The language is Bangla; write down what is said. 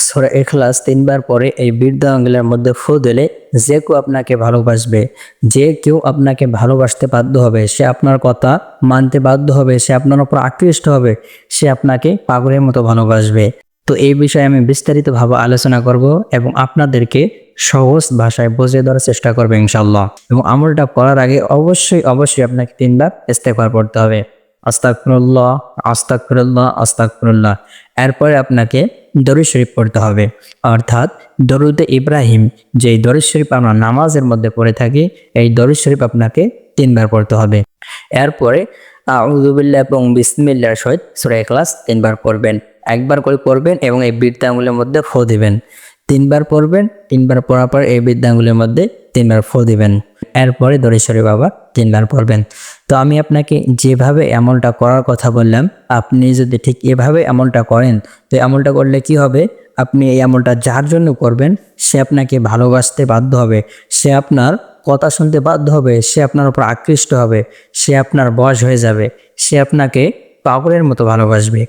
সূরা ইখলাস 3 বার পরে এই বৃদ্ধ আঙ্গুলের মধ্যে ফু দিলে যে কেউ আপনাকে ভালোবাসবে, যে কেউ আপনাকে ভালোবাসতে বাধ্য হবে, সে আপনার কথা মানতে বাধ্য হবে, সে আপনার উপর আকৃষ্ট হবে, সে আপনাকে পাগলের মতো ভালোবাসবে। তো এই বিষয়ে আমি বিস্তারিতভাবে আলোচনা করব এবং আপনাদেরকে সহজ ভাষায় বুঝিয়ে দেওয়ার চেষ্টা করব ইনশাআল্লাহ। এবং আমলটা করার আগে অবশ্যই আপনাকে 3 বার ইস্তেগফার পড়তে হবে। আস্তাগফিরুল্লাহ, আস্তাগফিরুল্লাহ, আস্তাগফিরুল্লাহ। এরপরে আপনাকে দরুদ শরীফ পড়তে হবে, অর্থাৎ দরুদে ইব্রাহিম, যেই দরুদ শরীফ আমরা নামাজের মধ্যে পড়ে থাকি, এই দরুদ শরীফ আপনাকে 3 বার পড়তে হবে। এরপরে আউযু বিল্লাহি এবং বিসমিল্লাহর সহিত সূরা ইখলাস 3 বার পড়বেন। একবার করে পড়বেন এবং এই বৃদ্ধ আঙ্গুলের মধ্যে ফু দিবেন। 3 বার পড়বেন, 3 বার পড়ার পর এই বৃদ্ধ আঙ্গুলের মধ্যে 3 বার ফু দিবেন। এরপরে দরুদ শরীফ আবার 3 বার পড়বেন। তো আমি আপনাকে যেভাবে আমলটা করার কথা বললাম, আপনি যদি ঠিক এভাবে আমলটা করেন, তো আমলটা করলে কি হবে, আপনি এই আমলটা যার জন্য করবেন সে আপনাকে ভালোবাসতে বাধ্য হবে, সে আপনার কথা শুনতে বাধ্য হবে, সে আপনার উপর আকৃষ্ট হবে, সে আপনার বশ হয়ে যাবে, সে আপনাকে পাগলের মতো ভালোবাসবে।